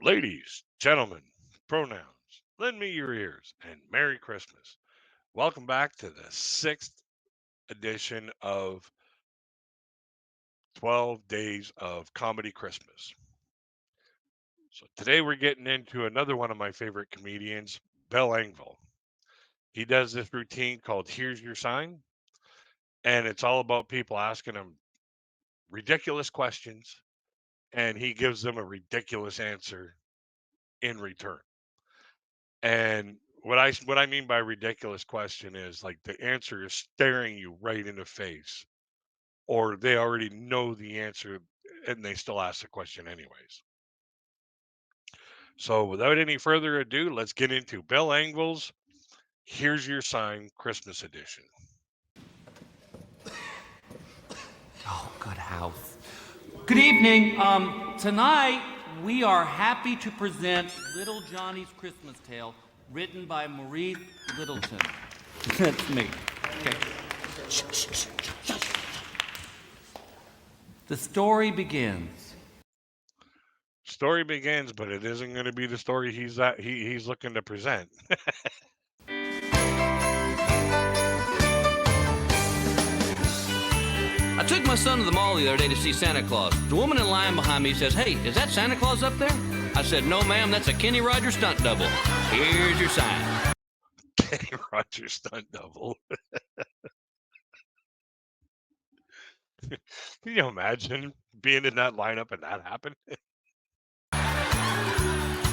Ladies, gentlemen, pronouns, lend me your ears and Merry Christmas. Welcome back to the sixth edition of 12 Days of Comedy Christmas. So today we're getting into another one of my favorite comedians, Bill Engvall. He does this routine called Here's Your Sign, and it's all about people asking him ridiculous questions, and he gives them a ridiculous answer in return. And what I mean by ridiculous question is like the answer is staring you right in the face, or they already know the answer and they still ask the question anyways. So without any further ado, let's get into Bill Engvall's Here's Your Sign Christmas Edition. Oh, good house. Good evening. Tonight we are happy to present Little Johnny's Christmas Tale, written by Maurice Littleton. That's me. Okay. The story begins. Story begins, but it isn't going to be the story he's looking to present. I took my son to the mall the other day to see Santa Claus. The woman in line behind me says, "Hey, is that Santa Claus up there?" I said, "No, ma'am, that's a Kenny Rogers stunt double. Here's your sign." Kenny Rogers stunt double. Can you imagine being in that lineup and that happened?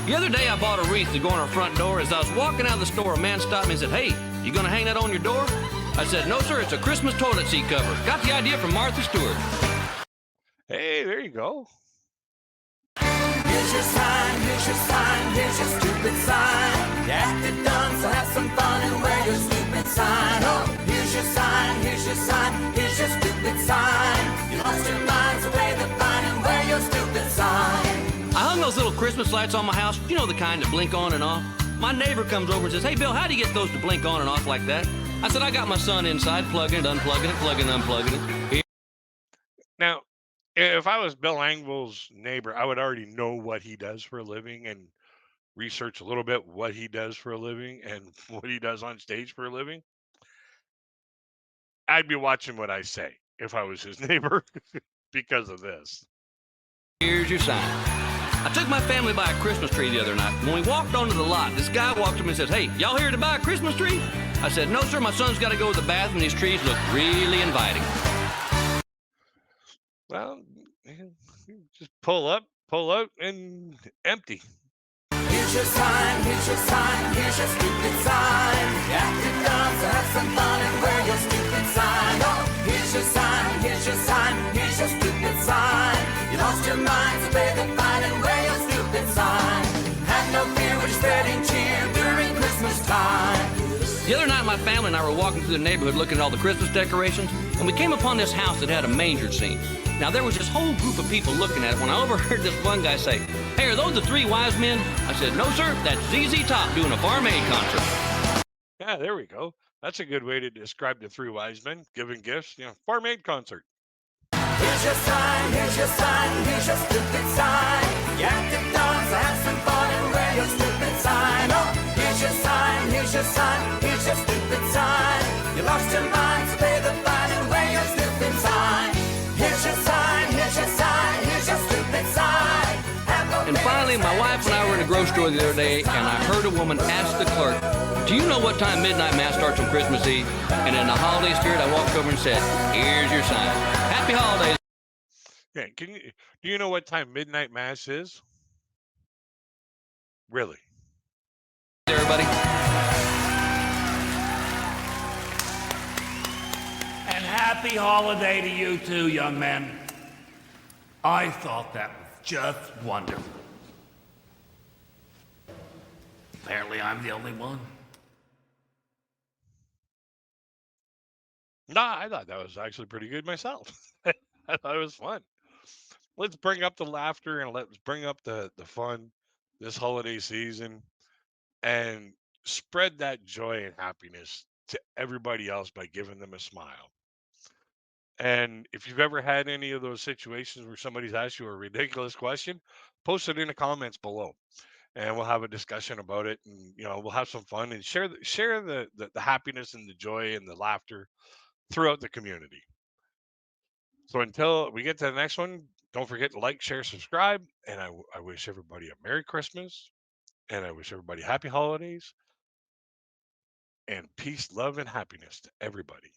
The other day I bought a wreath to go on our front door. As I was walking out of the store, a man stopped me and said, "Hey, you gonna hang that on your door?" I said, "No, sir, it's a Christmas toilet seat cover. Got the idea from Martha Stewart." Hey, there you go. Here's your sign, here's your sign, here's your stupid sign. You acted dumb, so have some fun and wear your stupid sign. Oh, here's your sign, here's your sign, here's your stupid sign. You lost your mind, so pay the fine and wear your stupid sign. I hung those little Christmas lights on my house, you know, the kind that blink on and off. My neighbor comes over and says, "Hey, Bill, how do you get those to blink on and off like that?" I said, "I got my son inside, plugging it, unplugging it, plugging and unplugging it." Now, if I was Bill Engvall's neighbor, I would already know what he does for a living and research a little bit what he does for a living and what he does on stage for a living. I'd be watching what I say if I was his neighbor because of this. Here's your sign. I took my family by a Christmas tree the other night. When we walked onto the lot, this guy walked up to me and says, "Hey, y'all here to buy a Christmas tree?" I said, "No, sir, my son's got to go to the bathroom. These trees look really inviting." Well, just pull out, and empty. Here's your sign, here's your sign, here's your stupid sign. You acted dumb, so have some fun and wear your stupid sign. Oh, here's your sign, here's your sign, here's your stupid sign. You lost your mind, so pay the fine and wear your stupid sign. Have no fear, we're spreading cheer during Christmas time. The other night, my family and I were walking through the neighborhood looking at all the Christmas decorations, and we came upon this house that had a manger scene. Now, there was this whole group of people looking at it when I overheard this one guy say, "Hey, are those the three wise men?" I said, "No, sir, that's ZZ Top doing a Farm Aid concert." Yeah, there we go. That's a good way to describe the three wise men giving gifts. Farm aid concert. Here's your sign, here's your sign, here's your stupid sign. You acted dumb, so have some fun and wear your stupid sign. Oh, here's your sign, here's your sign, here's your stupid sign. You lost your mind, so pay the fine and wear your stupid sign. Here's your sign, here's your sign, here's your stupid sign. And finally, my wife and I were in a grocery store the other day, and I heard a woman ask the clerk, "Do you know what time midnight mass starts on Christmas Eve?" And in the holiday spirit, I walked over and said, "Here's your sign. Happy holidays." Yeah, do you know what time midnight mass is? Really? Everybody. And happy holiday to you too, young man. I thought that was just wonderful. Apparently I'm the only one. Nah, I thought that was actually pretty good myself. I thought it was fun. Let's bring up the laughter and let's bring up the fun this holiday season and spread that joy and happiness to everybody else by giving them a smile. And if you've ever had any of those situations where somebody's asked you a ridiculous question, post it in the comments below, and we'll have a discussion about it. And we'll have some fun and share the happiness and the joy and the laughter throughout the community. So until we get to the next one, don't forget to like, share, subscribe, and I wish everybody a Merry Christmas, and I wish everybody happy holidays, and peace, love, and happiness to everybody.